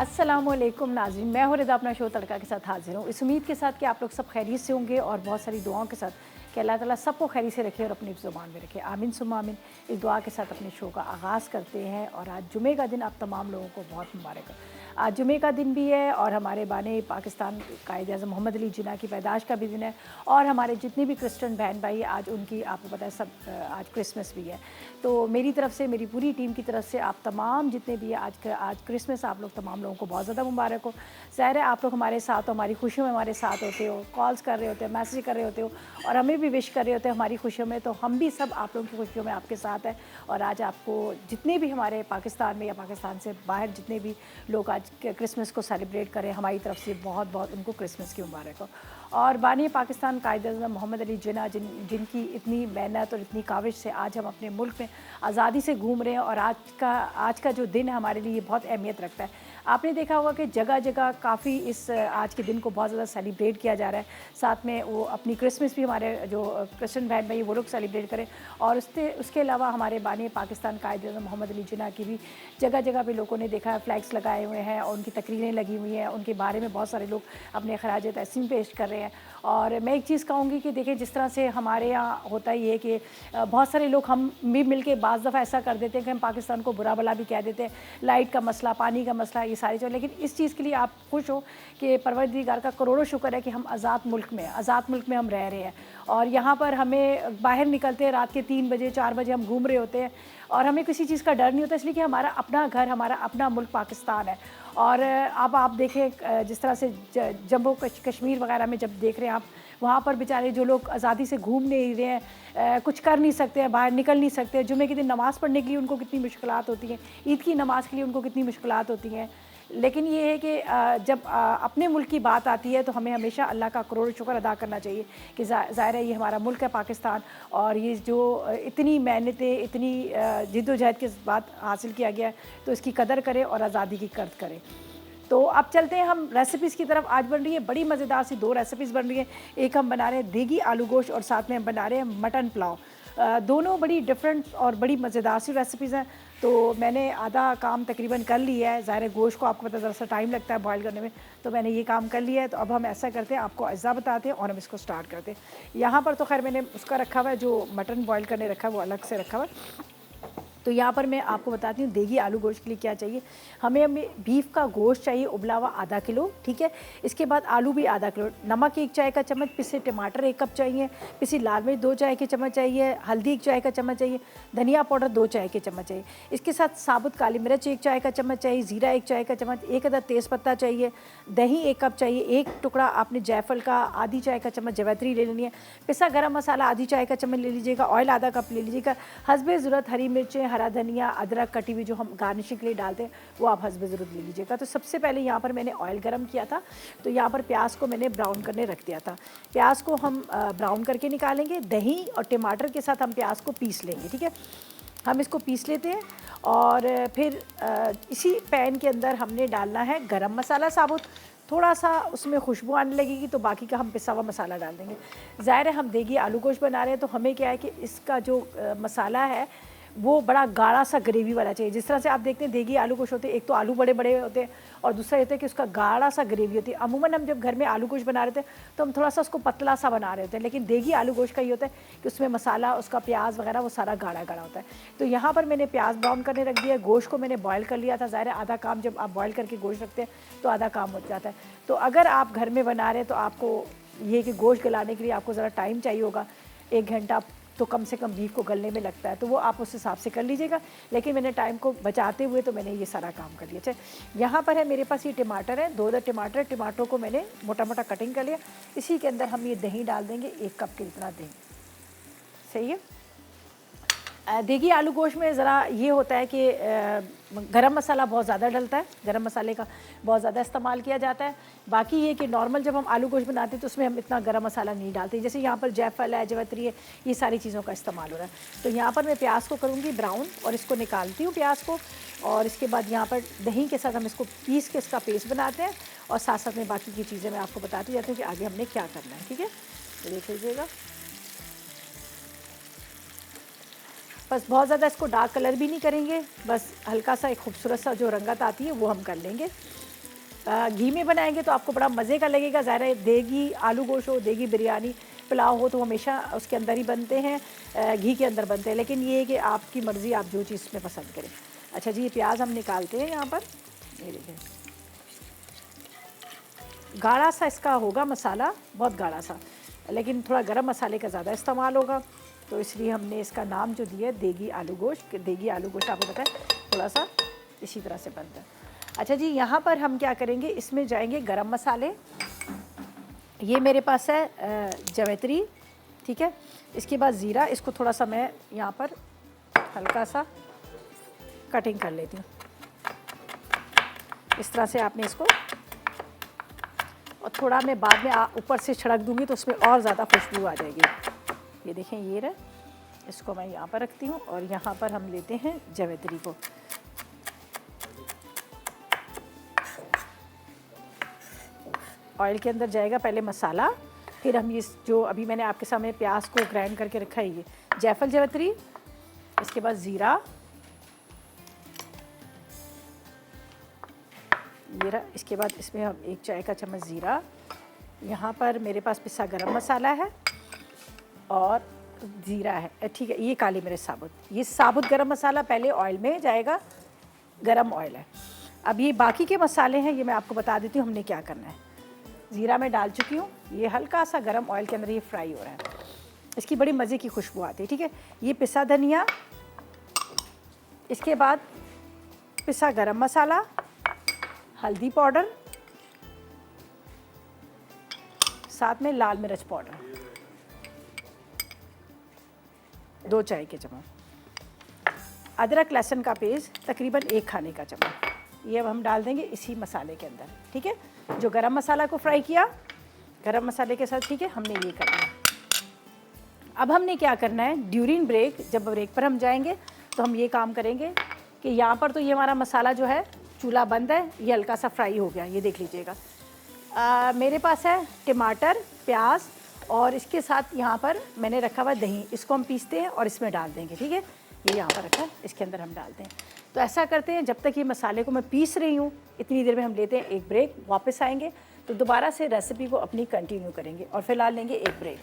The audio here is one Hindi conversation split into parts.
अस्सलामुअलैकुम नाज़रीन, मैं हूँ रिदा अपना शो तड़का के साथ हाजिर हूँ। इस उम्मीद के साथ कि आप लोग सब खैरियत से होंगे और बहुत सारी दुआओं के साथ कि अल्लाह ताला सबको खैरियत से रखे और अपनी ज़ुबान में रखे। आमीन सुम्मा आमीन। इस दुआ के साथ अपने शो का आगाज़ करते हैं और आज जुमे का दिन आप तमाम लोगों को बहुत मुबारक हो। आज जुमे का दिन भी है और हमारे बाने पाकिस्तान कायद-ए-आज़म मोहम्मद अली जिन्ना की पैदाश का भी दिन है और हमारे जितने भी क्रिश्चियन बहन भाई आज उनकी आपको पता है सब आज क्रिसमस भी है। तो मेरी तरफ से, मेरी पूरी टीम की तरफ से आप तमाम जितने भी आज क्रिसमस आप लोग तमाम लोगों को बहुत ज़्यादा मुबारक हो। ज़ाहिर है आप लोग हमारे साथ हो, हमारी खुशियों में हमारे साथ होते हो, कॉल्स कर रहे होते हो, मैसेज कर रहे होते हो और हमें भी विश कर रहे होते हैं हमारी खुशियों में। तो हम भी सब आप लोगों की खुशियों में आपके साथ हैं और आज आपको जितने भी हमारे पाकिस्तान में या पाकिस्तान से बाहर जितने भी लोग आज क्रिसमस को सेलिब्रेट करें, हमारी तरफ से बहुत बहुत उनको क्रिसमस की मुबारक हो। और बानी पाकिस्तान कायद-ए-आज़म मोहम्मद अली जिन्ना जिनकी इतनी मेहनत और इतनी काविश से आज हम अपने मुल्क में आज़ादी से घूम रहे हैं और आज का जो दिन है हमारे लिए बहुत अहमियत रखता है। आपने देखा होगा कि जगह जगह काफ़ी इस आज के दिन को बहुत ज़्यादा सेलिब्रेट किया जा रहा है। साथ में वो अपनी क्रिसमस भी हमारे जो क्रिश्चियन बहन भाई वो लोग सेलिब्रेट करें और उसके अलावा हमारे बानी पाकिस्तान कायद-ए-आज़म मोहम्मद अली जिन्ना की भी जगह जगह पे लोगों ने देखा है फ्लैग्स लगाए हुए हैं और उनकी तकरीरें लगी हुई हैं, उनके बारे में बहुत सारे लोग अपने खराज तहसीन पेश कर रहे हैं। और मैं एक चीज़ कहूँगी कि देखें जिस तरह से हमारे यहाँ होता ही है कि बहुत सारे लोग हम भी मिल के बाज़ दफ़ा ऐसा कर देते हैं कि हम पाकिस्तान को बुरा भला भी कह देते हैं, लाइट का मसला, पानी का मसला, ये सारी चीज़ें। लेकिन इस चीज़ के लिए आप खुश हो कि परवरदिगार का करोड़ों शुक्र है कि हम आज़ाद मुल्क में हम रह रहे हैं और यहाँ पर हमें बाहर निकलते हैं रात के 3 बजे 4 बजे हम घूम रहे होते हैं और हमें किसी चीज़ का डर नहीं होता, इसलिए कि हमारा अपना घर, हमारा अपना मुल्क पाकिस्तान है। और अब आप देखें जिस तरह से जम्मू कश्मीर वगैरह में जब देख रहे हैं आप, वहाँ पर बेचारे जो लोग आज़ादी से घूम नहीं रहे हैं, कुछ कर नहीं सकते हैं, बाहर निकल नहीं सकते हैं, जुमे के दिन नमाज़ पढ़ने के लिए उनको कितनी मुश्किलात होती हैं, ईद की नमाज़ के लिए उनको कितनी मुश्किलात होती हैं। लेकिन ये है कि जब अपने मुल्क की बात आती है तो हमें हमेशा अल्लाह का करोड़ शुक्र अदा करना चाहिए कि ज़ाहिर है ये हमारा मुल्क है पाकिस्तान और ये जो इतनी मेहनतें, इतनी जिद्दोजहद के बाद हासिल किया गया है तो इसकी कदर करें और आज़ादी की कदर करें। तो अब चलते हैं हम रेसिपीज़ की तरफ। आज बन रही है बड़ी मज़ेदार सी 2 रेसिपीज़ बन रही हैं। एक हम बना रहे हैं देगी आलू गोश्त और साथ में हम बना रहे हैं मटन पुलाव। दोनों बड़ी डिफरेंट और बड़ी मज़ेदार सी रेसिपीज़ हैं। तो मैंने आधा काम तकरीबन कर लिया है। ज़ाहिर है गोश्त को आपको पता ज़रा सा टाइम लगता है बॉयल करने में, तो मैंने ये काम कर लिया है। तो अब हम ऐसा करते हैं, आपको अज़्ज़ा बताते हैं और हम इसको स्टार्ट करते हैं। यहाँ पर तो खैर मैंने उसका रखा हुआ है, जो मटन बॉयल करने रखा है वो अलग से रखा हुआ है। तो यहाँ पर मैं आपको बताती हूँ देगी आलू गोश्त के लिए क्या चाहिए। हमें बीफ का गोश्त चाहिए उबला हुआ आधा किलो, ठीक है। इसके बाद आलू भी आधा किलो, नमक 1 चाय का चम्मच, पिसे टमाटर 1 कप चाहिए, पिसी लाल मिर्च 2 चाय के चम्मच चाहिए, हल्दी 1 चाय का चम्मच चाहिए, धनिया पाउडर 2 चाय के चम्मच चाहिए। इसके साथ साबुत काली मिर्च 1 चाय का चम्मच चाहिए, ज़ीरा 1 चाय का चम्मच, 1 अदद तेज़पत्ता चाहिए, दही 1 कप चाहिए, 1 टुकड़ा आपने जायफल का आधी चाय का चम्मच जवैत्री ले लेनी है, पिसा गरम मसाला आधी चाय का चम्मच ले लीजिएगा, ऑयल आधा कप ले लीजिएगा, हस्बे ज़रूरत हरी मिर्चें, हरा धनिया, अदरक कटी हुई जो हम गार्निशिंग के लिए डालते हैं वो आप हस्बे ज़रूरत ले लीजिएगा। तो सबसे पहले यहाँ पर मैंने ऑयल गरम किया था, तो यहाँ पर प्याज को मैंने ब्राउन करने रख दिया था। प्याज को हम ब्राउन करके निकालेंगे, दही और टमाटर के साथ हम प्याज को पीस लेंगे, ठीक है। हम इसको पीस लेते हैं और फिर इसी पैन के अंदर हमने डालना है गरम मसाला साबुत, थोड़ा सा उसमें खुशबू आने लगेगी तो बाकी का हम पिसा हुआ मसाला डाल देंगे। ज़ाहिर है हम देगी आलू गोश्त बना रहे हैं तो हमें क्या है कि इसका जो मसाला है वो बड़ा गाढ़ा सा ग्रेवी वाला चाहिए। जिस तरह से आप देखते हैं देगी आलू गोश्त होते हैं, एक तो आलू बड़े बड़े होते हैं और दूसरा ये होता है कि उसका गाढ़ा सा ग्रेवी होती है। अमूमन हम जब घर में आलू गोश्त बना रहे थे तो हम थोड़ा सा उसको पतला सा बना रहे होते हैं, लेकिन देगी आलू गोश्त का ये होता है कि उसमें मसाला, उसका प्याज वगैरह वो सारा गाढ़ा गाढ़ा होता है। तो यहाँ पर मैंने प्याज ब्राउन करने रख दिया, गोश्त को मैंने बॉयल कर लिया था। ज़ाहिर है आधा काम जब आप बॉयल करके गोश्त रखते हैं तो आधा काम हो जाता है। तो अगर आप घर में बना रहे हैं तो आपको ये कि गोश्त गलाने के लिए आपको ज़रा टाइम चाहिए होगा, 1 घंटा तो कम से कम बीफ को गलने में लगता है, तो वो आप उस हिसाब से कर लीजिएगा। लेकिन मैंने टाइम को बचाते हुए तो मैंने ये सारा काम कर लिया। अच्छा, यहाँ पर है मेरे पास ये टमाटर है, 2 अदद टमाटर, टमाटरों को मैंने मोटा मोटा कटिंग कर लिया। इसी के अंदर हम ये दही डाल देंगे, 1 कप के जितना दही, सही है। देगी आलू गोश्त में ज़रा ये होता है कि गरम मसाला बहुत ज़्यादा डलता है, गरम मसाले का बहुत ज़्यादा इस्तेमाल किया जाता है। बाकी ये कि नॉर्मल जब हम आलू गोश्त बनाते हैं तो उसमें हम इतना गरम मसाला नहीं डालते, जैसे यहाँ पर जायफल है, जवैत्री है, ये सारी चीज़ों का इस्तेमाल हो रहा है। तो यहाँ पर मैं प्याज को करूँगी ब्राउन और इसको निकालती हूँ प्याज को, और इसके बाद यहाँ पर दही के साथ हम इसको पीस के इसका पेस्ट बनाते हैं और साथ साथ में बाकी की चीज़ें मैं आपको बताती जाती हूँ कि आगे हमने क्या करना है, ठीक है। तो देख लीजिएगा, बस बहुत ज़्यादा इसको डार्क कलर भी नहीं करेंगे, बस हल्का सा एक खूबसूरत सा जो रंगत आती है वो हम कर लेंगे। घी में बनाएंगे तो आपको बड़ा मज़े का लगेगा। ज़ाहिर है देगी आलू गोश्त हो, देगी बिरयानी पुलाव हो तो हमेशा उसके अंदर ही बनते हैं, घी के अंदर बनते हैं। लेकिन ये है कि आपकी मर्ज़ी, आप जो चीज़ में पसंद करें। अच्छा जी, ये प्याज हम निकालते हैं यहाँ पर। ये देखें, गाढ़ा सा इसका होगा मसाला, बहुत गाढ़ा सा, लेकिन थोड़ा गरम मसाले का ज़्यादा इस्तेमाल होगा, तो इसलिए हमने इसका नाम जो दिया है देगी आलू गोश्त। देगी आलू गोश्त आपको पता है थोड़ा सा इसी तरह से बनता है। अच्छा जी, यहाँ पर हम क्या करेंगे, इसमें जाएंगे गरम मसाले। ये मेरे पास है जावित्री, ठीक है। इसके बाद ज़ीरा, इसको थोड़ा सा मैं यहाँ पर हल्का सा कटिंग कर लेती हूँ। इस तरह से आपने इसको, और थोड़ा मैं बाद में ऊपर से छिड़क दूँगी तो उसमें और ज़्यादा खुशबू आ जाएगी। ये देखें, ये रहा, इसको मैं यहाँ पर रखती हूँ और यहाँ पर हम लेते हैं जावित्री को। ऑयल के अंदर जाएगा पहले मसाला, फिर हम ये जो अभी मैंने आपके सामने प्याज को ग्राइंड करके रखा है, ये जायफल जावित्री, इसके बाद ज़ीरा, ये रहा। इसके बाद इसमें हम 1 चाय का चम्मच ज़ीरा, यहाँ पर मेरे पास पिसा गरम मसाला है और ज़ीरा है, ठीक है। ये काली मिर्च साबुत, ये साबुत गरम मसाला पहले ऑयल में जाएगा, गरम ऑयल है। अब ये बाकी के मसाले हैं, ये मैं आपको बता देती हूँ हमने क्या करना है। ज़ीरा मैं डाल चुकी हूँ, ये हल्का सा गरम ऑयल के अंदर ये फ्राई हो रहा है, इसकी बड़ी मज़े की खुशबू आती है, ठीक है। ये पिसा धनिया, इसके बाद पिसा गरम मसाला, हल्दी पाउडर, साथ में लाल मिर्च पाउडर 2 चाय के चम्मच, अदरक लहसुन का पेस्ट तकरीबन 1 खाने का चम्मच, ये अब हम डाल देंगे इसी मसाले के अंदर, ठीक है। जो गरम मसाला को फ्राई किया गरम मसाले के साथ, ठीक है, हमने ये करना है। अब हमने क्या करना है, ड्यूरिंग ब्रेक, जब ब्रेक पर हम जाएंगे तो हम ये काम करेंगे कि यहाँ पर तो ये हमारा मसाला जो है चूल्हा बंद है, ये हल्का सा फ्राई हो गया, ये देख लीजिएगा। मेरे पास है टमाटर, प्याज और इसके साथ यहाँ पर मैंने रखा हुआ दही, इसको हम पीसते हैं और इसमें डाल देंगे, ठीक है। ये यहाँ पर रखा है, इसके अंदर हम डालते हैं। तो ऐसा करते हैं, जब तक ये मसाले को मैं पीस रही हूँ इतनी देर में हम लेते हैं एक ब्रेक, वापस आएंगे तो दोबारा से रेसिपी को अपनी कंटिन्यू करेंगे और फिलहाल लेंगे एक ब्रेक।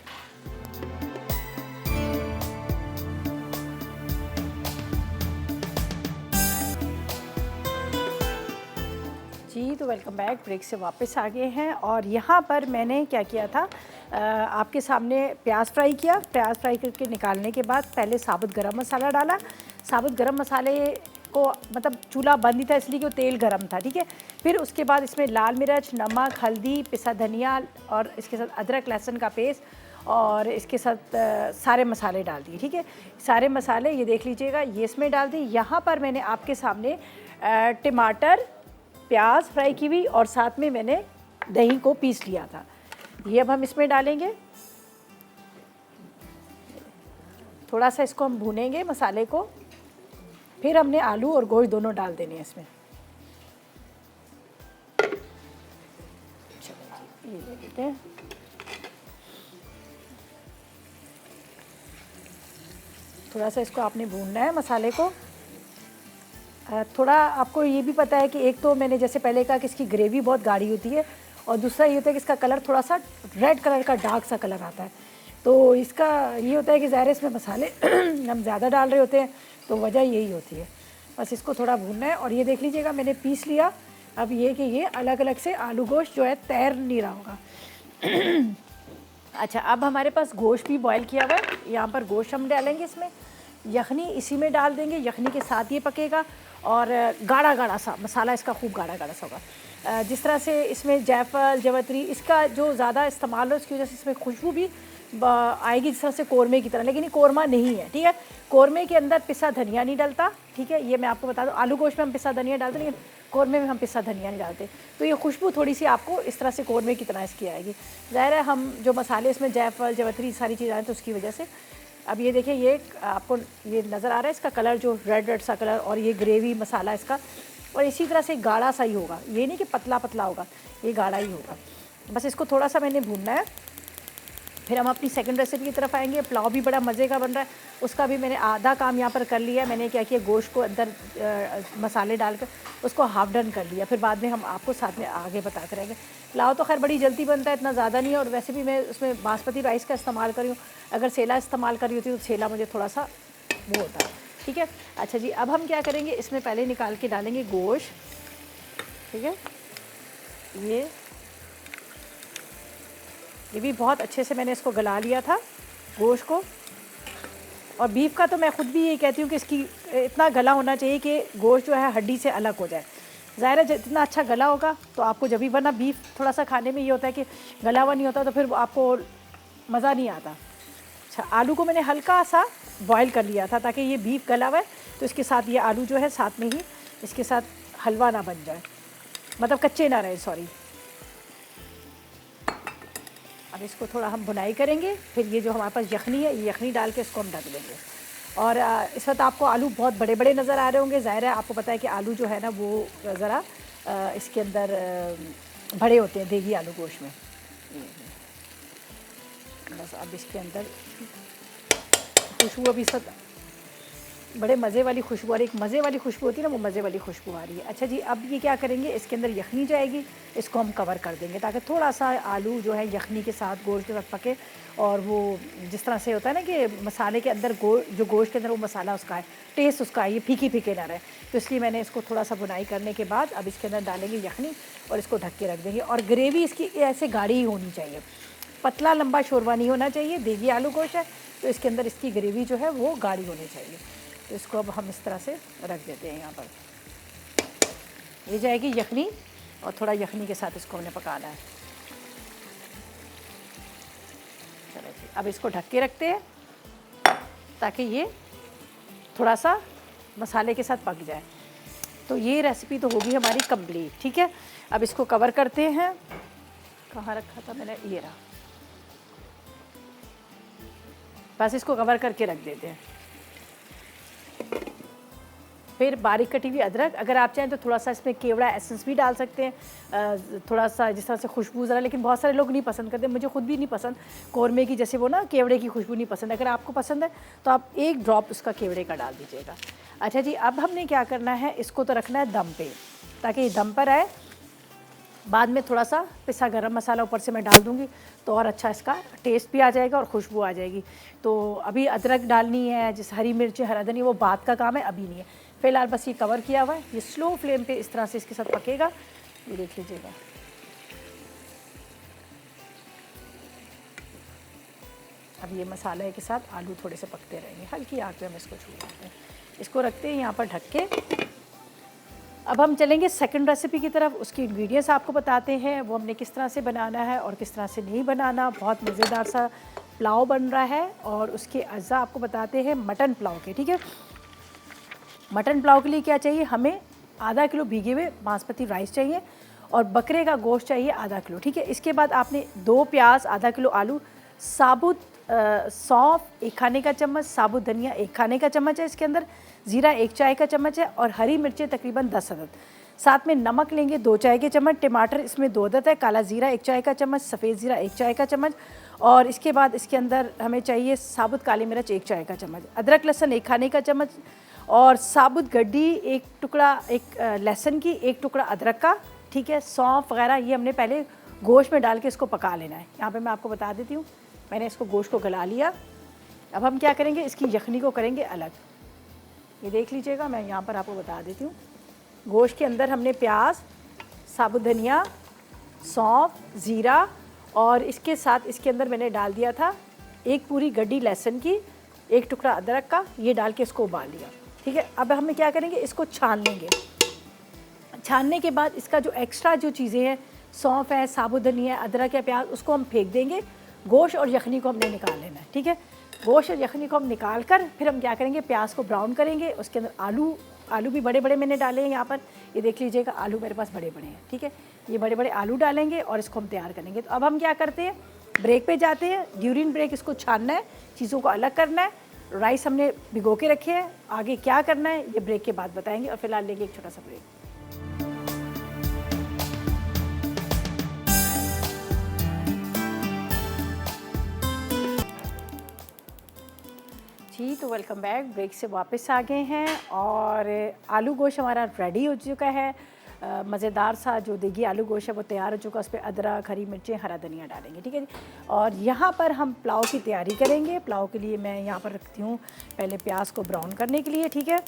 जी, तो वेलकम बैक, ब्रेक से वापस आ गए हैं और यहाँ पर मैंने क्या किया था, आपके सामने प्याज फ्राई किया। प्याज फ्राई करके निकालने के बाद पहले साबुत गरम मसाला डाला। साबुत गरम मसाले को मतलब चूल्हा बंद ही था इसलिए कि वो तेल गरम था, ठीक है। फिर उसके बाद इसमें लाल मिर्च, नमक, हल्दी, पिसा धनिया और इसके साथ अदरक लहसुन का पेस्ट और इसके साथ सारे मसाले डाल दिए, ठीक है। सारे मसाले ये देख लीजिएगा, ये इसमें डाल दिए। यहाँ पर मैंने आपके सामने टमाटर, प्याज फ्राई की हुई और साथ में मैंने दही को पीस लिया था, ये अब हम इसमें डालेंगे। थोड़ा सा इसको हम भूनेंगे मसाले को, फिर हमने आलू और गोश्त दोनों डाल देने हैं इसमें। चलो ये ले लेते हैं। थोड़ा सा इसको आपने भूनना है मसाले को। थोड़ा आपको ये भी पता है कि एक तो मैंने जैसे पहले कहा कि इसकी ग्रेवी बहुत गाढ़ी होती है और दूसरा ये होता है कि इसका कलर थोड़ा सा रेड कलर का डार्क सा कलर आता है। तो इसका ये होता है कि ज़ाहिर इसमें मसाले हम ज़्यादा डाल रहे होते हैं, तो वजह यही होती है। बस इसको थोड़ा भूनना है और ये देख लीजिएगा मैंने पीस लिया। अब ये कि ये अलग अलग से आलू गोश्त जो है तैर नहीं रहा होगा। अच्छा, अब हमारे पास गोश्त भी बॉईल किया हुआ है, यहाँ पर गोश्त हम डालेंगे इसमें। यखनी इसी में डाल देंगे, यखनी के साथ ये पकेगा और गाढ़ा गाढ़ा सा मसाला इसका खूब गाढ़ा गाढ़ा सा होगा। जिस तरह से इसमें जायफल जावित्री इसका जो ज़्यादा इस्तेमाल हो उसकी वजह से इसमें खुशबू भी आएगी जिस तरह से कौरमे की तरह, लेकिन ये कौरमा नहीं है, ठीक है। कौरमे के अंदर पिसा धनिया नहीं डलता, ठीक है, ये मैं आपको बता दूँ। आलू गोश्त में हम पिसा धनिया डालते, लेकिन कौरमे में हम पिसा धनिया नहीं डालते। तो ये खुशबू थोड़ी सी आपको इस तरह से कौरमे की तरह इसकी आएगी। ज़ाहिर है हम जो मसाले इसमें जायफल जावित्री सारी चीज़ आए तो उसकी वजह से। अब ये देखिए, ये आपको ये नज़र आ रहा है इसका कलर जो रेड रेड सा कलर, और ये ग्रेवी मसाला इसका, और इसी तरह से गाढ़ा सा ही होगा, ये नहीं कि पतला पतला होगा, ये गाढ़ा ही होगा। बस इसको थोड़ा सा मैंने भूनना है। फिर हम अपनी सेकंड रेसिपी की तरफ आएंगे। पुलाव भी बड़ा मज़े का बन रहा है, उसका भी मैंने आधा काम यहाँ पर कर लिया है। मैंने क्या किया, गोश्त को अंदर मसाले डालकर उसको हाफ डन कर लिया, फिर बाद में हम आपको साथ में आगे बताते रहेंगे। पुलाव तो खैर बड़ी जल्दी बनता है, इतना ज़्यादा नहीं है, और वैसे भी मैं उसमें बासमती राइस का इस्तेमाल करी हूँ। अगर सेला इस्तेमाल करी होती तो सेला मुझे थोड़ा सा वो होता है, ठीक है। अच्छा जी, अब हम क्या करेंगे, इसमें पहले निकाल के डालेंगे गोश्त, ठीक है। ये भी बहुत अच्छे से मैंने इसको गला लिया था गोश्त को। और बीफ का तो मैं ख़ुद भी ये कहती हूँ कि इसकी इतना गला होना चाहिए कि गोश्त जो है हड्डी से अलग हो जाए। ज़ाहिर है जितना अच्छा गला होगा तो आपको जब भी बना बीफ थोड़ा सा खाने में ये होता है कि गला हुआ नहीं होता तो फिर आपको मज़ा नहीं आता। अच्छा, आलू को मैंने हल्का सा बॉयल कर लिया था ताकि ये बीफ गला हुआ है तो इसके साथ ये आलू जो है साथ में ही इसके साथ हलवा ना बन जाए, मतलब कच्चे ना रहे, सॉरी। अब इसको थोड़ा हम भुनाई करेंगे, फिर ये जो हमारे पास यखनी है ये यखनी डाल के इसको हम ढक देंगे। और इस वक्त आपको आलू बहुत बड़े बड़े नज़र आ रहे होंगे, ज़ाहिर है आपको पता है कि आलू जो है ना वो ज़रा इसके अंदर बड़े होते हैं देगी आलू गोश्त में। बस अब इसके अंदर खुशबू अभी सब बड़े मज़े वाली खुशबू आ रही है, एक मज़े वाली खुशबू होती है ना, वो मज़े वाली खुशबू आ रही है। अच्छा जी, अब ये क्या करेंगे, इसके अंदर यखनी जाएगी, इसको हम कवर कर देंगे ताकि थोड़ा सा आलू जो है यखनी के साथ गोश्त के साथ पके। और वो जिस तरह से होता है ना कि मसाले के अंदर जो गोश्त के अंदर वो मसाला उसका है, टेस्ट उसका है, ये फीकी फीके ना रहे, तो इसलिए मैंने इसको थोड़ा सा बुनाई करने के बाद अब इसके अंदर डालेंगे यखनी और इसको ढक के रख देंगे। और ग्रेवी इसकी ऐसे गाढ़ी ही होनी चाहिए, पतला लंबा शोरबा नहीं होना चाहिए। देगी आलू गोश्त है तो इसके अंदर इसकी ग्रेवी जो है वो गाढ़ी होनी चाहिए। तो इसको अब हम इस तरह से रख देते हैं यहाँ पर। ये जाएगी यखनी और थोड़ा यखनी के साथ इसको हमने पकाना है। चलो जी, अब इसको ढक के रखते हैं ताकि ये थोड़ा सा मसाले के साथ पक जाए। तो ये रेसिपी तो होगी हमारी कंप्लीट, ठीक है। अब इसको कवर करते हैं, कहाँ रखा था मैंने, ये रहा। बस इसको कवर करके रख देते हैं। फिर बारीक कटी हुई अदरक, अगर आप चाहें तो थोड़ा सा इसमें केवड़ा एसेंस भी डाल सकते हैं, थोड़ा सा जिस तरह से खुशबू ज़रा, लेकिन बहुत सारे लोग नहीं पसंद करते, मुझे खुद भी नहीं पसंद कौरमे की, जैसे वो ना केवड़े की खुशबू नहीं पसंद। अगर आपको पसंद है तो आप एक ड्रॉप उसका केवड़े का डाल दीजिएगा। अच्छा जी, अब हमने क्या करना है, इसको तो रखना है दम पे ताकि ये दम पर आए। बाद में थोड़ा सा पिसा गरम मसाला ऊपर से मैं डाल दूँगी तो और अच्छा इसका टेस्ट भी आ जाएगा और खुशबू आ जाएगी। तो अभी अदरक डालनी है, जिस हरी मिर्च हरा धनिया, वो बात का काम है, अभी नहीं है। फ़िलहाल बस ये कवर किया हुआ है, ये स्लो फ्लेम पे इस तरह से इसके साथ पकेगा, ये देख लीजिएगा। अब ये मसाले के साथ आलू थोड़े से पकते रहेंगे, हल्की आग पे हम इसको छू लेते हैं। इसको रखते हैं यहाँ पर ढक के। अब हम चलेंगे सेकंड रेसिपी की तरफ। उसकी इंग्रेडिएंट्स आपको बताते हैं वो हमने किस तरह से बनाना है और किस तरह से नहीं बनाना। बहुत मज़ेदार सा पुलाव बन रहा है और उसके अज्जा आपको बताते हैं मटन पुलाव के, ठीक है। मटन पुलाव के लिए क्या चाहिए, हमें आधा किलो भीगे हुए बासमती राइस चाहिए और बकरे का गोश्त चाहिए आधा किलो, ठीक है। इसके बाद आपने 2 प्याज, आधा किलो आलू, साबुत सौंफ 1 खाने का चम्मच, साबुत धनिया 1 खाने का चम्मच है इसके अंदर, ज़ीरा 1 चाय का चम्मच है और हरी मिर्चें तकरीबन 10 अदद। साथ में नमक लेंगे 2 चाय के चम्मच, टमाटर इसमें 2 अदद है, काला ज़ीरा 1 चाय का चम्मच, सफ़ेद ज़ीरा 1 चाय का चम्मच और इसके बाद इसके अंदर हमें चाहिए साबुत काली मिर्च 1 चाय का चम्मच, अदरक लहसुन 1 खाने का चम्मच और साबुत गड्डी 1 टुकड़ा, 1 लहसुन की 1 टुकड़ा अदरक का, ठीक है। सौंफ वगैरह ये हमने पहले गोश्त में डाल के इसको पका लेना है। यहाँ पे मैं आपको बता देती हूँ, मैंने इसको गोश्त को गला लिया। अब हम क्या करेंगे, इसकी यखनी को करेंगे अलग। ये देख लीजिएगा, मैं यहाँ पर आपको बता देती हूँ। गोश्त के अंदर हमने प्याज, साबुत धनिया, सौंफ, ज़ीरा और इसके साथ इसके अंदर मैंने डाल दिया था 1 पूरी गड्डी लहसुन की, 1 टुकड़ा अदरक का, ये डाल के इसको उबाल लिया, ठीक है। अब हमें क्या करेंगे, इसको छान लेंगे। छानने के बाद इसका जो एक्स्ट्रा जो चीज़ें हैं, सौंफ है, साबुत धनिया है, अदरक है, प्याज, उसको हम फेंक देंगे। गोश्त और यखनी को हमने निकाल लेना है, ठीक है। गोश्त और यखनी को हम निकाल कर फिर हम क्या करेंगे, प्याज को ब्राउन करेंगे। उसके अंदर आलू भी बड़े बड़े मैंने डाले हैं यहाँ पर, ये देख लीजिएगा, आलू मेरे पास बड़े बड़े हैं, ठीक है। ये बड़े बड़े आलू डालेंगे और इसको हम तैयार करेंगे। तो अब हम क्या करते हैं, ब्रेक पे जाते हैं। ड्यूरिंग ब्रेक इसको छानना है, चीज़ों को अलग करना है। राइस हमने भिगो के रखे हैं, आगे क्या करना है ये ब्रेक के बाद बताएंगे। और फिलहाल लेंगे एक छोटा सा ब्रेक। जी, तो वेलकम बैक। ब्रेक से वापस आ गए हैं और आलू गोश्त हमारा रेडी हो चुका है। मज़ेदार सा जो देगी आलू गोश्त है वो तैयार हो चुका है। उस पर अदरक, हरी मिर्चें, हरा धनिया डालेंगे, ठीक है जी। और यहाँ पर हम पुलाव की तैयारी करेंगे। पुलाव के लिए मैं यहाँ पर रखती हूँ पहले प्याज को ब्राउन करने के लिए, ठीक है।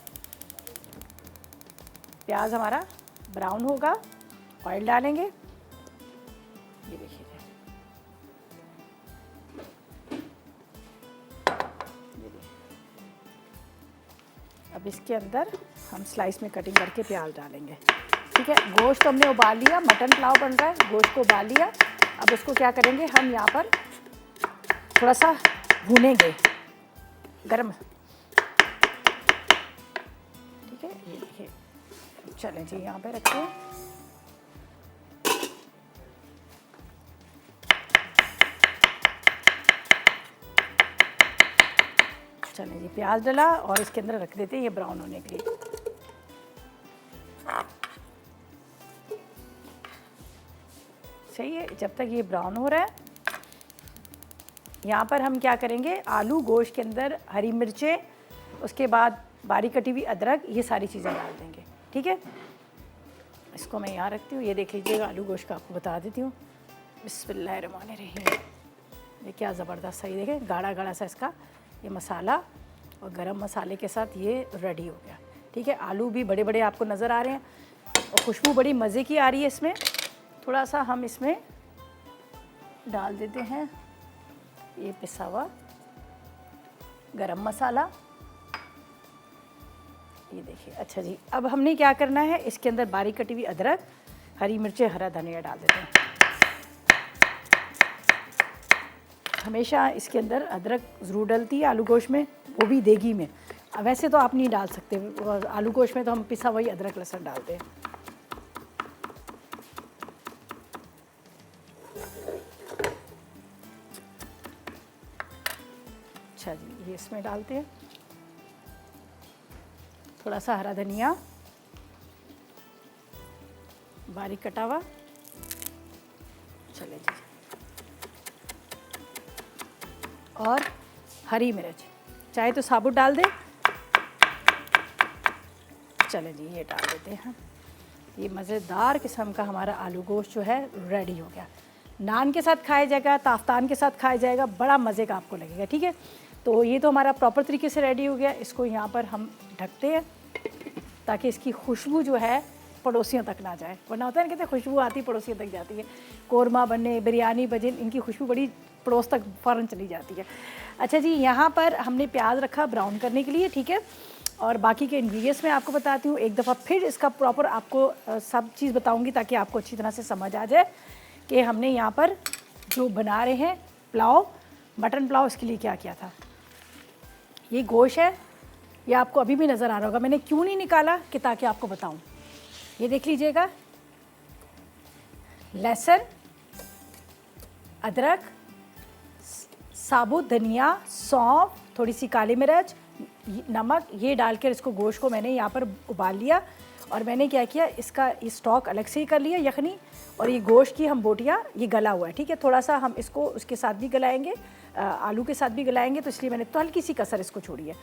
प्याज हमारा ब्राउन होगा, ऑयल डालेंगे, ये देखिए। अब इसके अंदर हम स्लाइस में कटिंग करके प्याज डालेंगे, ठीक है। गोश्त हमने उबाल लिया, मटन पुलाव बन रहा है, गोश्त को उबाल लिया। अब उसको क्या करेंगे, हम यहाँ पर थोड़ा सा भूनेंगे गरम, ठीक है। ये देखिए, चलें जी, यहाँ पे रखते हैं। चलें जी, प्याज डाला और इसके अंदर रख देते हैं ये ब्राउन होने के लिए। सही है, जब तक ये ब्राउन हो रहा है यहाँ पर हम क्या करेंगे, आलू गोश्त के अंदर हरी मिर्चें, उसके बाद बारीक कटी हुई अदरक, ये सारी चीज़ें डाल देंगे, ठीक है। इसको मैं यहाँ रखती हूँ। ये देख लीजिएगा, आलू गोश्त का आपको बता देती हूँ। बिस्मिल्लाहिर्रहमानिर्रहीम। ये क्या ज़बरदस्त, सही देखें, गाढ़ा गाढ़ा सा इसका ये मसाला और गरम मसाले के साथ ये रेडी हो गया, ठीक है। आलू भी बड़े बड़े आपको नज़र आ रहे हैं और खुशबू बड़ी मज़े की आ रही है इसमें। थोड़ा सा हम इसमें डाल देते हैं ये पिसा हुआ गरम मसाला, ये देखिए। अच्छा जी, अब हमने क्या करना है, इसके अंदर बारीक कटी हुई अदरक, हरी मिर्चें, हरा धनिया डाल देते हैं। हमेशा इसके अंदर अदरक ज़रूर डलती है आलू गोश्त में, वो भी देगी में। वैसे तो आप नहीं डाल सकते, आलू गोश्त में तो हम पिसा हुआ ही अदरक लहसुन डालते हैं। अच्छा जी, ये इसमें डालते हैं थोड़ा सा हरा धनिया बारीक कटा हुआ। चले जी, और हरी मिर्च चाहे तो साबुत डाल दें। चलें जी, ये डाल देते हैं। ये मज़ेदार किस्म का हमारा आलू गोश्त जो है रेडी हो गया। नान के साथ खाया जाएगा, ताफ्तान के साथ खाया जाएगा, बड़ा मज़े का आपको लगेगा, ठीक है। तो ये तो हमारा प्रॉपर तरीके से रेडी हो गया। इसको यहाँ पर हम ढकते हैं ताकि इसकी खुशबू जो है पड़ोसियों तक ना जाए, वरना होता है ना, कहते हैं खुशबू आती पड़ोसियों तक जाती है। कौरमा बनने, बिरयानी बजे, इनकी खुशबू बड़ी पड़ोस तक फ़ौरन चली जाती है। अच्छा जी, यहाँ पर हमने प्याज रखा ब्राउन करने के लिए, ठीक है। और बाकी के इंग्रेडिएंट्स मैं आपको बताती हूँ एक दफ़ा, फिर इसका प्रॉपर आपको सब चीज़ बताऊँगी ताकि आपको अच्छी तरह से समझ आ जाए कि हमने यहाँ पर जो बना रहे हैं पुलाव, मटन पुलाव, इसके लिए क्या किया था। ये गोश्त है, ये आपको अभी भी नज़र आ रहा होगा। मैंने क्यों नहीं निकाला कि ताकि आपको बताऊं। ये देख लीजिएगा, लहसुन, अदरक, साबुत धनिया, सौंफ, थोड़ी सी काली मिर्च, नमक, ये डालकर इसको गोश्त को मैंने यहाँ पर उबाल लिया। और मैंने क्या किया, इसका ये स्टॉक अलग से ही कर लिया यखनी, और ये गोश्त की हम बोटियाँ, ये गला हुआ है, ठीक है। थोड़ा सा हम इसको उसके साथ भी गलाएंगे, आलू के साथ भी गलाएंगे, तो इसलिए मैंने तो हल्की सी कसर इसको छोड़ी है।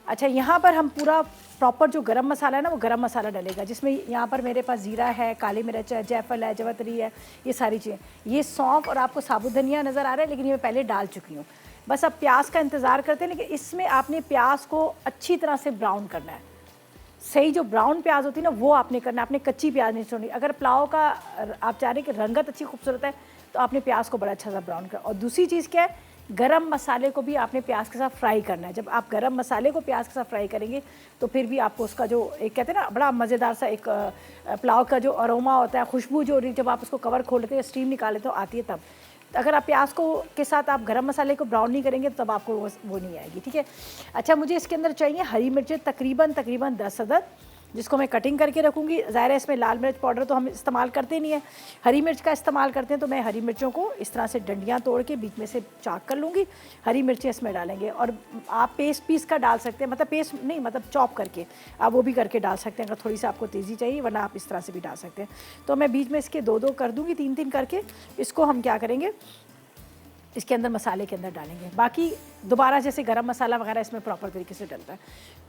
अच्छा, यहाँ पर हम पूरा प्रॉपर जो गरम मसाला है ना, वो गरम मसाला डलेगा, जिसमें यहाँ पर मेरे पास ज़ीरा है, काली मिर्च है, जायफल है, जवतरी है, ये सारी चीज़ें। ये सौंफ और आपको साबुत धनिया नज़र आ रहा है, लेकिन ये मैं पहले डाल चुकी हूँ। बस अब प्याज का इंतज़ार करते हैं, लेकिन इसमें आपने प्याज को अच्छी तरह से ब्राउन करना है। सही जो ब्राउन प्याज होती है ना, वो आपने करना है, आपने कच्ची प्याज नहीं छोड़नी। अगर पुलाव का आप चाह रहे हैं कि रंगत अच्छी खूबसूरत है, तो आपने प्याज को बड़ा अच्छा सा ब्राउन करना। और दूसरी चीज़ क्या है, गरम मसाले को भी आपने प्याज के साथ फ्राई करना है। जब आप गरम मसाले को प्याज के साथ फ्राई करेंगे तो फिर भी आपको उसका जो एक कहते हैं ना, बड़ा मज़ेदार सा एक पुलाव का जो अरोमा होता है, खुशबू जो जब आप उसको कवर खोल लेते हैं, स्टीम निकाल लेते हो, आती है तब। अगर आप प्याज को के साथ आप गरम मसाले को ब्राउन नहीं करेंगे तब आपको वो नहीं आएगी, ठीक है। अच्छा, मुझे इसके अंदर चाहिए हरी मिर्चें तकरीबन 10 अदद, जिसको मैं कटिंग करके रखूँगी। ज़ाहिर है इसमें लाल मिर्च पाउडर तो हम इस्तेमाल करते नहीं है, हरी मिर्च का इस्तेमाल करते हैं। तो मैं हरी मिर्चों को इस तरह से डंडियाँ तोड़ के बीच में से चाक कर लूँगी, हरी मिर्चें इसमें डालेंगे। और आप पेस्ट पीस का डाल सकते हैं, मतलब पेस्ट नहीं, मतलब चॉप करके आप वो भी करके डाल सकते हैं अगर थोड़ी सी आपको तेज़ी चाहिए, वरना आप इस तरह से भी डाल सकते हैं। तो मैं बीच में इसके 2-2 कर दूँगी, 3-3 करके। इसको हम क्या करेंगे, इसके अंदर मसाले के अंदर डालेंगे। बाकी दोबारा जैसे गरम मसाला वगैरह इसमें प्रॉपर तरीके से डलता है।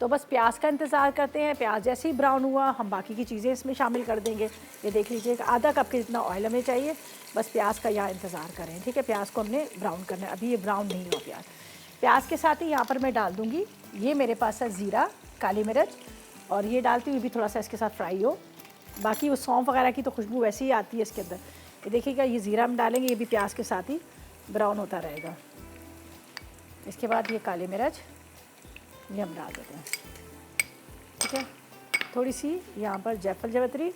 तो बस प्याज का इंतज़ार करते हैं। प्याज जैसे ही ब्राउन हुआ हम बाकी की चीज़ें इसमें शामिल कर देंगे। ये देख लीजिए आधा कप के जितना ऑयल हमें चाहिए। बस प्याज का यहाँ इंतज़ार करें, ठीक है। प्याज को हमने ब्राउन करना है, अभी ये ब्राउन नहीं हुआ प्याज। प्याज के साथ ही यहाँ पर मैं डाल दूँगी, ये मेरे पास है ज़ीरा, काली मिर्च, और ये डालती हुई भी थोड़ा सा इसके साथ फ्राई हो। बाकी वो सौंफ वगैरह की तो खुशबू वैसे ही आती है इसके अंदर। ये देखिएगा, ये ज़ीरा हम डालेंगे, ये भी प्याज के साथ ही ब्राउन होता रहेगा। इसके बाद ये काली मिर्च ये हम डाल देते हैं, ठीक है। थोड़ी सी यहाँ पर जायफल जावित्री,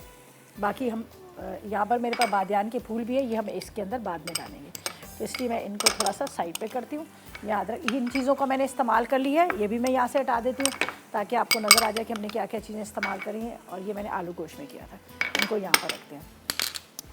बाकी हम यहाँ पर मेरे पास बादियान के फूल भी है, ये हम इसके अंदर बाद में डालेंगे, तो इसलिए मैं इनको थोड़ा सा साइड पे करती हूँ। यहाँ अदरक, इन चीज़ों को मैंने इस्तेमाल कर लिया है, ये भी मैं यहाँ से हटा देती हूँ ताकि आपको नज़र आ जाए कि हमने क्या क्या चीज़ें इस्तेमाल करी हैं। और ये मैंने आलू गोश्त में किया था, इनको यहाँ पर रखते हैं।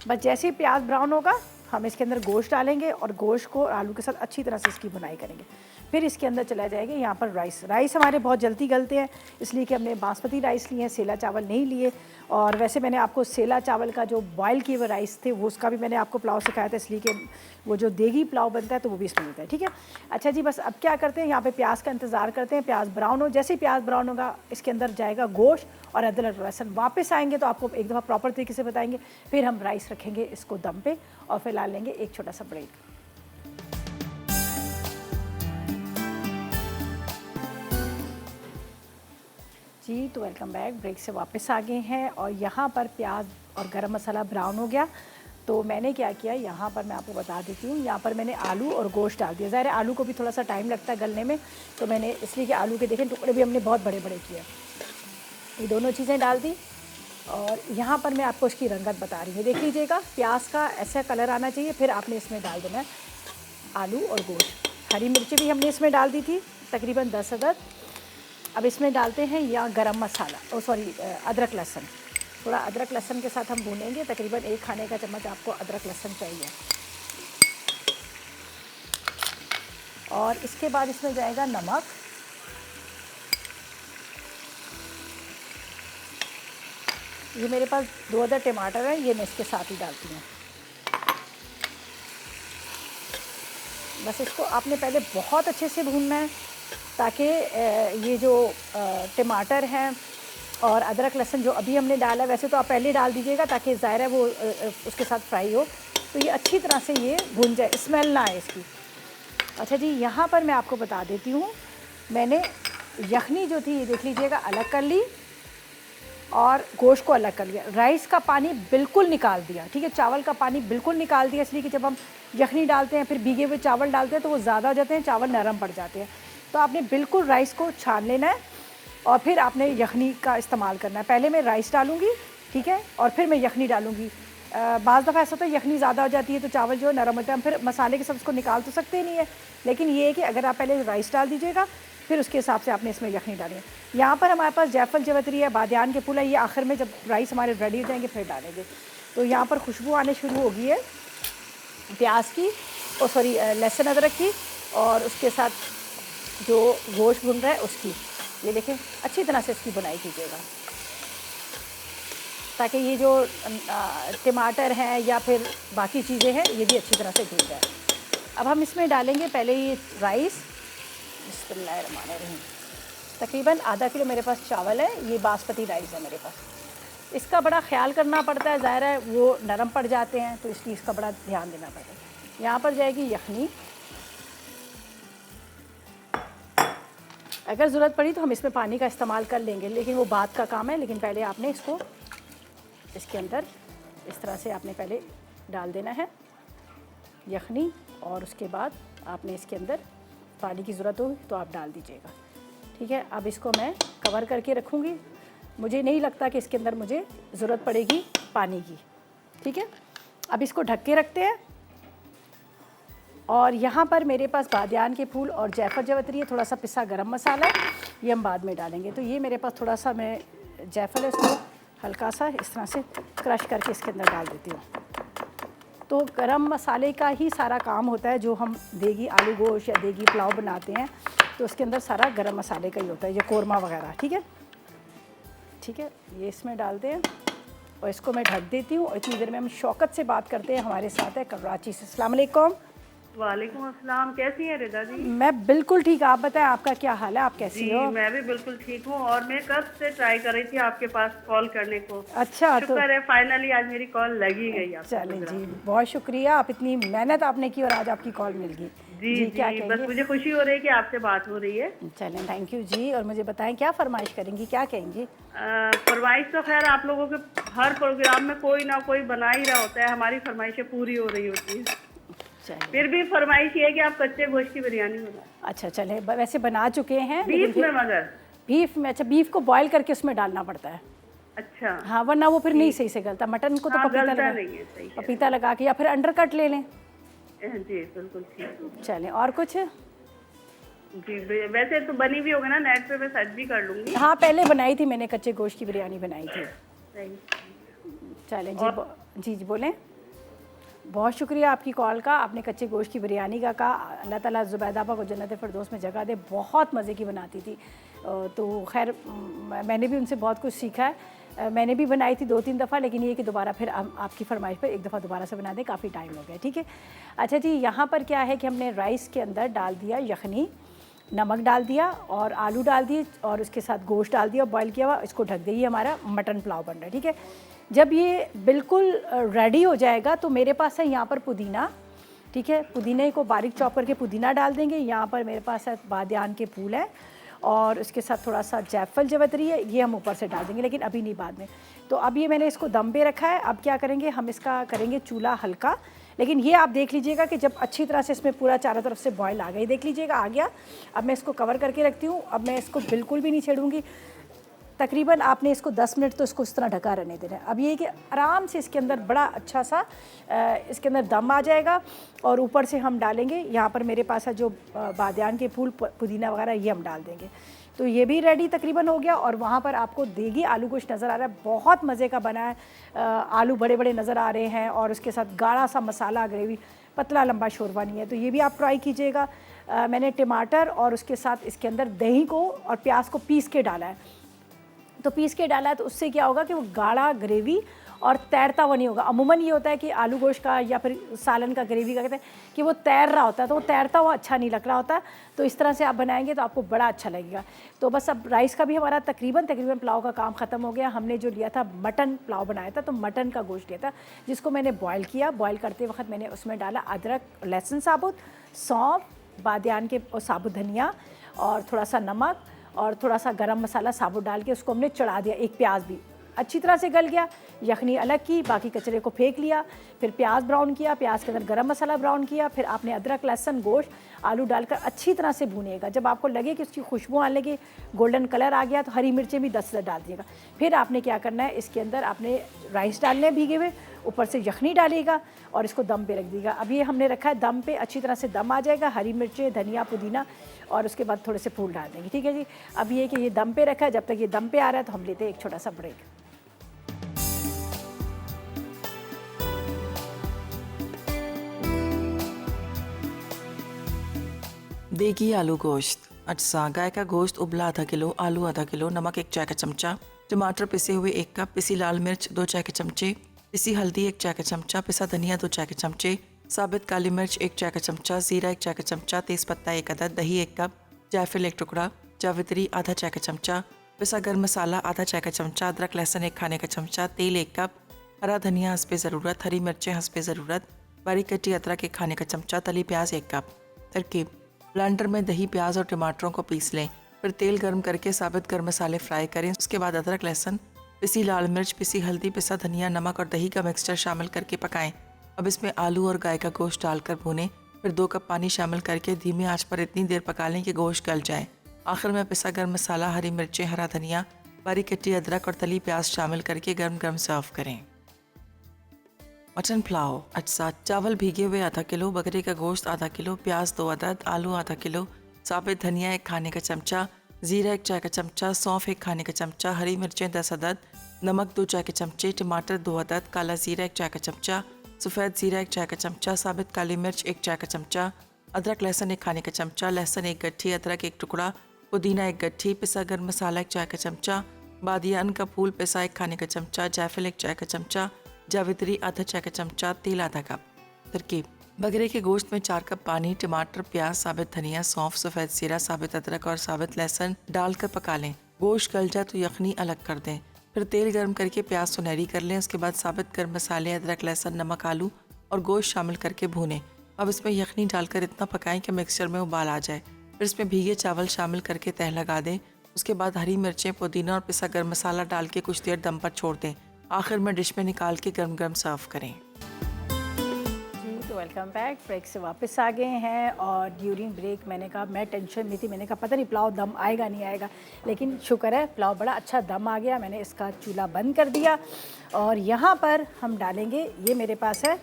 बस जैसे ही प्याज ब्राउन होगा हम इसके अंदर गोश्त डालेंगे और गोश्त को आलू के साथ अच्छी तरह से इसकी बुनाई करेंगे। फिर इसके अंदर चला जाएगा यहाँ पर राइस हमारे बहुत जल्दी गलते हैं, इसलिए कि हमने बासमती राइस लिए हैं, सेला चावल नहीं लिए। और वैसे मैंने आपको सेला चावल का जो बॉयल किए हुए राइस थे वो उसका भी मैंने आपको पुलाव सिखाया था, इसलिए कि वो जो देगी पुलाव बनता है तो वो भी इसमें होता है, ठीक है। अच्छा जी, बस अब क्या करते हैं, यहाँ पे प्याज का इंतज़ार करते हैं। प्याज ब्राउन हो, जैसे ही प्याज ब्राउन होगा इसके अंदर जाएगा गोश्त और अदरक लहसुन। वापस आएंगे तो आपको एक दफ़ा प्रॉपर तरीके से बताएंगे। फिर हम राइस रखेंगे इसको दम पे और फिर ला लेंगे एक छोटा सा ब्रेक। जी, तो वेलकम बैक। ब्रेक से वापस आ गए हैं और यहाँ पर प्याज और गरम मसाला ब्राउन हो गया। तो मैंने क्या किया, यहाँ पर मैं आपको बता देती हूँ, यहाँ पर मैंने आलू और गोश्त डाल दिया। ज़ाहिर है आलू को भी थोड़ा सा टाइम लगता है गलने में, तो मैंने इसलिए कि आलू के देखें टुकड़े भी हमने बहुत बड़े बड़े किए। ये दोनों चीज़ें डाल दी और यहाँ पर मैं आपको इसकी रंगत बता रही हूँ। देख लीजिएगा, प्याज का ऐसा कलर आना चाहिए, फिर आपने इसमें डाल देना है आलू और गोश्त। हरी मिर्ची भी हमने इसमें डाल दी थी, तकरीबन 10 अदद। अब इसमें डालते हैं या गरम मसाला, अदरक लहसुन। थोड़ा अदरक लहसुन के साथ हम भूनेंगे, तकरीबन 1 खाने का चम्मच आपको अदरक लहसुन चाहिए। और इसके बाद इसमें जाएगा नमक, ये मेरे पास 2 अदद टमाटर हैं, ये मैं इसके साथ ही डालती हूँ। बस इसको आपने पहले बहुत अच्छे से भूनना है ताकि ये जो टमाटर हैं और अदरक लहसुन जो अभी हमने डाला है, वैसे तो आप पहले डाल दीजिएगा ताकि ज़ाहिर है वो उसके साथ फ्राई हो, तो ये अच्छी तरह से ये भून जाए, स्मेल ना आए इसकी। अच्छा जी, यहाँ पर मैं आपको बता देती हूँ, मैंने यखनी जो थी ये देख लीजिएगा अलग कर ली और गोश्त को अलग कर लिया। राइस का पानी बिल्कुल निकाल दिया, ठीक है, चावल का पानी बिल्कुल निकाल दिया, इसलिए कि जब हम यखनी डालते हैं फिर भीगे हुए चावल डालते हैं तो वो ज़्यादा हो जाते हैं, चावल नरम पड़ जाते हैं। तो आपने बिल्कुल राइस को छान लेना है और फिर आपने यखनी का इस्तेमाल करना है। पहले मैं राइस डालूँगी, ठीक है, और फिर मैं यखनी डालूँगी। बाज़ दफ़ा ऐसा होता है यखनी ज़्यादा हो जाती है तो चावल जो है नरम होता है, हम फिर मसाले के सब उसको निकाल तो सकते ही नहीं है, लेकिन ये है कि अगर आप पहले राइस डाल दीजिएगा फिर उसके हिसाब से आपने इसमें यखनी डाली है। यहाँ पर हमारे पास जायफल जावित्री है, बादियान के फूल है, ये आखिर में जब राइस हमारे रेडी हो जाएंगे फिर डालेंगे। तो यहाँ पर खुशबू आने शुरू हो गई है प्याज की, लहसुन अदरक की, और उसके साथ जो गोश्त भुन रहा है उसकी। ये देखें, अच्छी तरह से इसकी बुनाई कीजिएगा ताकि ये जो टमाटर हैं या फिर बाकी चीज़ें हैं ये भी अच्छी तरह से भून जाए। अब हम इसमें डालेंगे पहले ये राइस। बिस्मिल्लाहिर्रहमानिर्रहीम। तकरीबन आधा किलो मेरे पास चावल है, ये बासमती राइस है मेरे पास। इसका बड़ा ख्याल करना पड़ता है, ज़ाहिर है वो नरम पड़ जाते हैं तो इसलिए इसका बड़ा ध्यान देना पड़ता है। यहाँ पर जाएगी यखनी, अगर ज़रूरत पड़ी तो हम इसमें पानी का इस्तेमाल कर लेंगे, लेकिन वो बात का काम है। लेकिन पहले आपने इसको इसके अंदर इस तरह से आपने पहले डाल देना है यखनी, और उसके बाद आपने इसके अंदर पानी की ज़रूरत हो तो आप डाल दीजिएगा, ठीक है। अब इसको मैं कवर करके रखूँगी, मुझे नहीं लगता कि इसके अंदर मुझे ज़रूरत पड़ेगी पानी की, ठीक है। अब इसको ढक के रखते हैं। और यहाँ पर मेरे पास बादियान के फूल और जायफल जावित्री है, थोड़ा सा पिसा गरम मसाला, ये हम बाद में डालेंगे। तो ये मेरे पास थोड़ा सा मैं जायफल है उसको हल्का सा इस तरह से क्रश करके इसके अंदर डाल देती हूँ। तो गरम मसाले का ही सारा काम होता है, जो हम देगी आलू गोश्त या देगी पुलाव बनाते हैं तो उसके अंदर सारा गरम मसाले का ही होता है, ये कोरमा वगैरह, ठीक है, ठीक है। ये इसमें डालते हैं और इसको मैं ढक देती हूँ। इतनी देर में हम शौकत से बात करते हैं, हमारे साथ है कराची से। अस्सलाम वालेकुम। वालेकुम अस्सलाम। कैसी हैं रिदा जी? मैं बिल्कुल ठीक। आप बताएं, आपका क्या हाल है, आप कैसी जी हो? मैं भी बिल्कुल ठीक हूँ और मैं कब से ट्राई कर रही थी आपके पास कॉल करने को। अच्छा, तो शुक्र है फाइनली आज मेरी कॉल लगी गई आपके चलें जी, गुजरात में। बहुत शुक्रिया। आप इतनी मेहनत आपने की और आज आपकी कॉल मिल गई। जी जी, क्या जी, बस कहेंगे? मुझे खुशी हो रही है कि आपसे बात हो रही है। चलें, थैंक यू जी। और मुझे बताएं, क्या फरमाइश करेंगी, क्या कहेंगी? फरमाइश तो खैर आप लोगों के हर प्रोग्राम में कोई ना कोई बना ही रहा होता है, हमारी फरमाइशें पूरी हो रही होती है। चलिए, फिर भी फरमाइश ये है कि आप कच्चे गोश्त की बिरयानी बनाएं, अच्छा चलें, वैसे बना चुके हैं लेकिन बीफ में फिर मगर। बीफ में, अच्छा बीफ को बॉयल करके उसमें डालना पड़ता है। अच्छा। हाँ, वरना वो फिर नहीं ठीक। सही से गलता। मटन को तो हाँ पपीता गलता लगा, नहीं है, सही कह पपीता लगा के या फिर अंडर कट ले लें। रहे हैं। जी बिल्कुल ठीक। चलें, और कुछ? जी वैसे तो बनी भी होगी ना नेट पे, मैं सर्च भी कर लूंगी। हाँ, पहले बनाई थी मैंने, कच्चे गोश्त की बिरयानी बनाई थी। सही। चलें जी, जी जी बोलें। बहुत शुक्रिया आपकी कॉल का। आपने कच्चे गोश्त की बिरयानी का कहा। अल्लाह ताला ज़ुबैदा आपा को जन्नत फ़िरदौस में जगह दे। बहुत मज़े की बनाती थी। तो खैर मैंने भी उनसे बहुत कुछ सीखा है। मैंने भी बनाई थी 2-3 दफ़ा, लेकिन ये कि दोबारा फिर आपकी फ़रमाइश पर एक दफ़ा दोबारा से बना दें, काफ़ी टाइम हो गया। ठीक है। अच्छा जी, यहाँ पर क्या है कि हमने राइस के अंदर डाल दिया यखनी, नमक डाल दिया और आलू डाल दिए और उसके साथ गोश्त डाल दिया, बॉयल किया हुआ। इसको ढक दें, हमारा मटन पुलाव बन रहा है। ठीक है। जब ये बिल्कुल रेडी हो जाएगा तो मेरे पास है यहाँ पर पुदीना। ठीक है, पुदीने को बारीक चॉप करके पुदीना डाल देंगे। यहाँ पर मेरे पास है बादियान के फूल है और उसके साथ थोड़ा सा जायफल जवतरी है, ये हम ऊपर से डाल देंगे, लेकिन अभी नहीं, बाद में। तो अब ये मैंने इसको दम पे रखा है। अब क्या करेंगे, हम इसका करेंगे चूल्हा हल्का, लेकिन ये आप देख लीजिएगा कि जब अच्छी तरह से इसमें पूरा चारों तरफ से बॉयल आ गई, देख लीजिएगा आ गया। अब मैं इसको कवर करके रखती हूँ। अब मैं इसको बिल्कुल भी नहीं छेड़ूंगी। तकरीबन आपने इसको 10 मिनट तो इसको इस तरह ढका रहने देना है। अब ये कि आराम से इसके अंदर बड़ा अच्छा सा इसके अंदर दम आ जाएगा और ऊपर से हम डालेंगे, यहाँ पर मेरे पास है जो बादियान के फूल, पुदीना वगैरह, ये हम डाल देंगे। तो ये भी रेडी तकरीबन हो गया। और वहाँ पर आपको देगी आलू गोश्त नज़र आ रहा है, बहुत मज़े का बना है। आलू बड़े बड़े नज़र आ रहे हैं और उसके साथ गाढ़ा सा मसाला ग्रेवी, पतला लंबा शोरबा नहीं है। तो ये भी आप ट्राई कीजिएगा। मैंने टमाटर और उसके साथ इसके अंदर दही को और प्याज को पीस के डाला है। तो पीस के डाला है तो उससे क्या होगा कि वो गाढ़ा ग्रेवी और तैरता हुआ नहीं होगा। अमूमन ये होता है कि आलू गोश्त का या फिर सालन का ग्रेवी का कहते हैं कि वो तैर रहा होता है, तो वो तैरता हुआ अच्छा नहीं लग रहा होता। तो इस तरह से आप बनाएंगे तो आपको बड़ा अच्छा लगेगा। तो बस अब राइस का भी हमारा तकरीबन पुलाव का काम ख़त्म हो गया। हमने जो लिया था मटन पुलाव बनाया था, तो मटन का गोश्त लिया था जिसको मैंने बॉयल किया। बॉयल करते वक्त मैंने उसमें डाला अदरक, लहसुन साबुत, सौंफ, बादियान के साबुत धनिया और थोड़ा सा नमक और थोड़ा सा गरम मसाला साबुत डाल के उसको हमने चढ़ा दिया। एक प्याज भी अच्छी तरह से गल गया, यखनी अलग की, बाकी कचरे को फेंक लिया। फिर प्याज ब्राउन किया, प्याज के अंदर गरम मसाला ब्राउन किया। फिर आपने अदरक, लहसुन, गोश्त, आलू डालकर अच्छी तरह से भूनिएगा। जब आपको लगे कि उसकी खुशबू आने लगी, गोल्डन कलर आ गया, तो हरी मिर्चें भी 10 डाल दिएगा। फिर आपने क्या करना है, इसके अंदर आपने राइस डालने भीगे हुए, ऊपर से यखनी डालिएगा और इसको दम पे रख दीजिएगा। अब ये हमने रखा है दम पे, अच्छी तरह से दम आ जाएगा। हरी मिर्चें, धनिया, पुदीना और उसके बाद थोड़े से फूल डाल देंगे। ठीक है जी। अब ये कि ये दम पे रखा है, जब तक ये दम पे आ रहा है तो हम लेते हैं एक छोटा सा ब्रेक। देगी आलू गोश्त। अच्छा, गाय का गोश्त उबला आधा किलो, आलू आधा किलो, नमक 1 चाय का चमचा, टमाटर पिसे हुए 1 कप, पिसी लाल मिर्च 2 चाय के चमचे, पिसी हल्दी 1 चाय का चमचा, पिसा धनिया 2 चाय के चमचे, साबित काली मिर्च 1 चाय का चमचा, जीरा 1 चाय का चमचा, तेज़पत्ता 1 अदद, दही 1 कप, जायफल 1 टुकड़ा, जावित्री आधा चाय का चमचा, पिसा गर्म मसाला आधा चाय का चमचा, अदरक लहसुन 1 खाने का चमचा, तेल 1 कप, हरा धनिया हंसपे ज़रूरत, हरी मिर्चें हंसपे ज़रूरत, बारीक कटी अदरक 1 खाने का चमचा, तली प्याज 1 कप। तरकीब: ब्लेंडर में दही, प्याज और टमाटरों को पीस लें। फिर तेल गर्म करके साबित गर्म मसाले फ्राई करें। उसके बाद अदरक, लहसुन, पिसी लाल मिर्च, पिसी हल्दी, पिसा धनिया, नमक और दही का मिक्सचर शामिल करके पकाएं। अब इसमें आलू और गाय का गोश्त डालकर भूनें। फिर 2 कप पानी शामिल करके धीमी आंच पर इतनी देर पका लें कि गोश्त गल जाए। आखिर में पिसा गर्म मसाला, हरी मिर्चें, हरा धनिया, बारीक कटी अदरक और तली प्याज शामिल करके गर्म गर्म सर्व करें। मटन पुलाव। अच्छा, चावल भीगे हुए आधा किलो, बकरे का गोश्त आधा किलो, प्याज 2 अदद, आलू आधा किलो, साबित धनिया 1 खाने का चमचा, जीरा 1 चाय का चमचा, सौंफ 1 खाने का चमचा, हरी मिर्चें 10 अदद, नमक 2 चाय के चमचे, टमाटर 2 अदद, काला जीरा 1 चाय का चमचा, सफ़ेद जीरा 1 चाय का चमचा, साबित काली मिर्च 1 चाय का चमचा, अदरक लहसुन 1 खाने का चमचा, लहसुन 1 गट्ठी, अदरक 1 टुकड़ा, पुदीना 1 गट्ठी, पिसा गर्म मसाला 1 चाय का चमचा, बादियान का फूल पिसा 1 खाने का चमचा, जायफल 1 चाय का चमचा, जावित्री आधा चाय का चमचा, तेल आधा कप। तरकीब: बकरे के गोश्त में 4 कप पानी, टमाटर, प्याज, साबित धनिया, सौंफ, सफ़ेद जीरा, साबित अदरक और साबित लहसुन डालकर पका लें। गोश्त गल जाए तो यखनी अलग कर दें। फिर तेल गर्म करके प्याज सुनहरी कर लें। उसके बाद साबित गर्म मसाले, अदरक, लहसुन, नमक, आलू और गोश्त शामिल करके भूनें। अब इसमें यखनी डालकर इतना पकाएं कि मिक्सचर में उबाल आ जाए। फिर इसमें भीगे चावल शामिल करके तह लगा दें। उसके बाद हरी मिर्चें, पुदीना और पिसा गर्म मसाला डाल के कुछ देर दम पर छोड़ दें। आखिर में डिश में निकाल के गर्म गर्म सर्व करें। जी तो वेलकम बैक। ब्रेक से वापस आ गए हैं और ड्यूरिंग ब्रेक मैंने कहा, मैं टेंशन में थी, मैंने कहा पता नहीं पुलाव दम आएगा नहीं आएगा, लेकिन शुक्र है पुलाव बड़ा अच्छा दम आ गया। मैंने इसका चूल्हा बंद कर दिया और यहाँ पर हम डालेंगे, ये मेरे पास है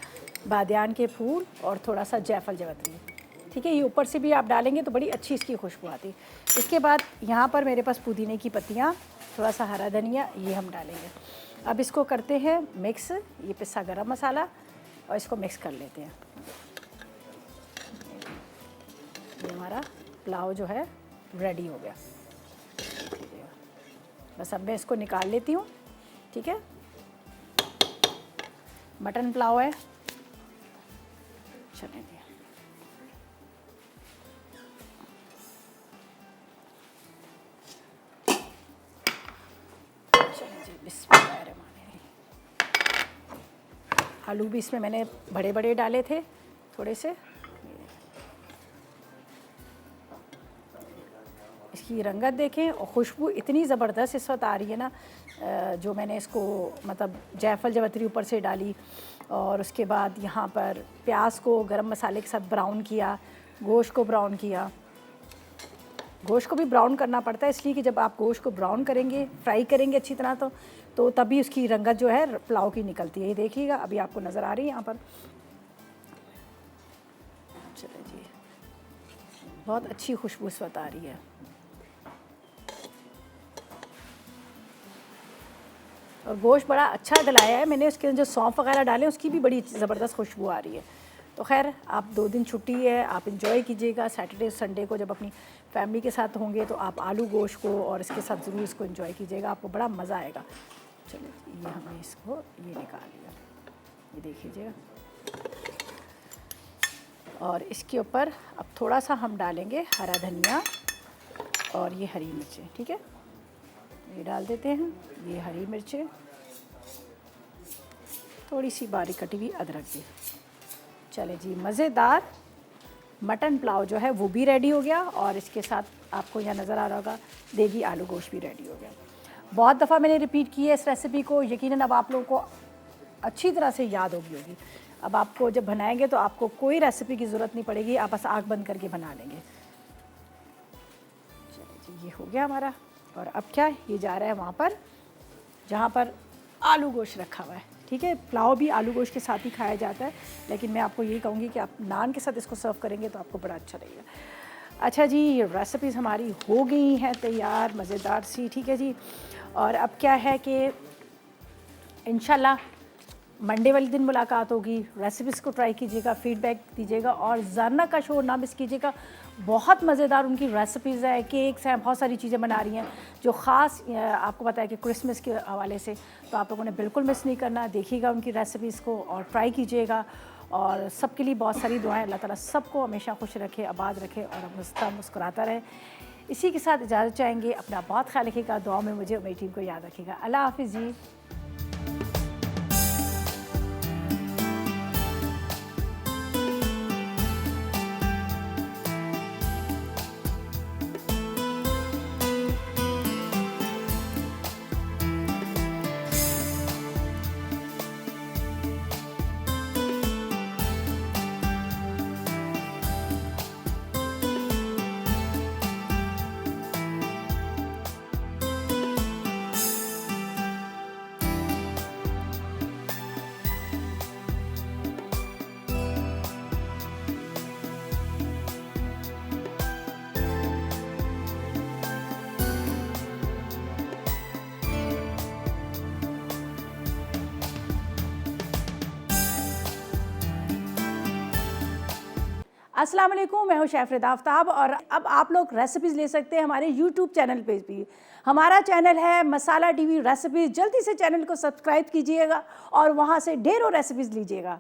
बादियान के फूल और थोड़ा सा जायफल जावित्री, ठीक है। ये ऊपर से भी आप डालेंगे तो बड़ी अच्छी इसकी खुशबू आती। इसके बाद यहाँ पर मेरे पास पुदीने की पत्तियाँ, थोड़ा सा हरा धनिया, ये हम डालेंगे। अब इसको करते हैं मिक्स, ये पिसा गरम मसाला, और इसको मिक्स कर लेते हैं। ये हमारा पुलाव जो है रेडी हो गया। बस अब मैं इसको निकाल लेती हूँ, ठीक है। मटन पुलाव है, चलिए जी, बिस्मिल्लाहिर्रहमानिर्रहीम। आलू भी इसमें मैंने बड़े बड़े डाले थे थोड़े से। इसकी रंगत देखें और खुशबू इतनी ज़बरदस्त इस वक्त आ रही है ना, जो मैंने इसको मतलब जायफल जावित्री ऊपर से डाली और उसके बाद यहाँ पर प्याज को गरम मसाले के साथ ब्राउन किया, गोश्त को ब्राउन किया। गोश्त को भी ब्राउन करना पड़ता है इसलिए कि जब आप गोश्त को ब्राउन करेंगे, फ्राई करेंगे अच्छी तरह तो तभी उसकी रंगत जो है पुलाव की निकलती है। ये देखिएगा, अभी आपको नज़र आ रही है यहाँ पर। चलिए जी, बहुत अच्छी खुशबू इस वक्त आ रही है। और गोश्त बड़ा अच्छा गलाया है मैंने, उसके जो सौंफ वगैरह डाले उसकी भी बड़ी ज़बरदस्त खुशबू आ रही है। तो खैर, आप 2 दिन छुट्टी है, आप इंजॉय कीजिएगा। सैटरडे संडे को जब अपनी फैमिली के साथ होंगे तो आप आलू गोश्त को और इसके साथ ज़रूर इसको एंजॉय कीजिएगा, आपको बड़ा मज़ा आएगा। चलिए, ये हमने इसको ये निकाल लिया, ये देखिएगा। और इसके ऊपर अब थोड़ा सा हम डालेंगे हरा धनिया और ये हरी मिर्चें, ठीक है। ये डाल देते हैं, ये हरी मिर्चें, थोड़ी सी बारीक कटी हुई अदरक भी। चले जी, मज़ेदार मटन पुलाव जो है वो भी रेडी हो गया और इसके साथ आपको यहाँ नज़र आ रहा होगा देगी आलू गोश्त भी रेडी हो गया। बहुत दफ़ा मैंने रिपीट की है इस रेसिपी को, यकीनन अब आप लोगों को अच्छी तरह से याद होगी। अब आपको जब बनाएंगे तो आपको कोई रेसिपी की ज़रूरत नहीं पड़ेगी, आप बस आँख बंद करके बना लेंगे। चलिए जी, ये हो गया हमारा। और अब क्या, ये जा रहा है वहाँ पर जहाँ पर आलू गोश्त रखा हुआ है, ठीक है। पुलाव भी आलू गोश्त के साथ ही खाया जाता है, लेकिन मैं आपको यही कहूँगी कि आप नान के साथ इसको सर्व करेंगे तो आपको बड़ा अच्छा लगेगा। अच्छा जी, ये रेसिपीज़ हमारी हो गई हैं तैयार, मज़ेदार सी, ठीक है जी। और अब क्या है कि इंशाल्लाह मंडे वाले दिन मुलाकात होगी। रेसिपीज़ को ट्राई कीजिएगा, फीडबैक दीजिएगा और ज़ारना का शो ना मिस कीजिएगा। बहुत मज़ेदार उनकी रेसिपीज़ है, केक्स हैं, बहुत सारी चीज़ें बना रही हैं जो ख़ास आपको पता है कि क्रिसमस के हवाले से, तो आप लोगों ने बिल्कुल मिस नहीं करना। देखिएगा उनकी रेसिपीज़ को और ट्राई कीजिएगा। और सबके लिए बहुत सारी दुआएं, अल्लाह ताला सबको हमेशा खुश रखे, आबाद रखे और हंसता मुस्कुराता रहे। इसी के साथ इजाज़त चाहेंगे। अपना बहुत ख्याल रखिएगा, दुआ में मुझे और मेरी टीम को याद रखिएगा। अल्लाह हाफ़िज़ जी। अस्सलाम वालेकुम, मैं हूँ शेफ़ रिदा आफ्ताब और अब आप लोग रेसिपीज़ ले सकते हैं हमारे यूट्यूब चैनल पे भी। हमारा चैनल है मसाला टीवी रेसिपीज़। जल्दी से चैनल को सब्सक्राइब कीजिएगा और वहाँ से ढेरों रेसिपीज़ लीजिएगा।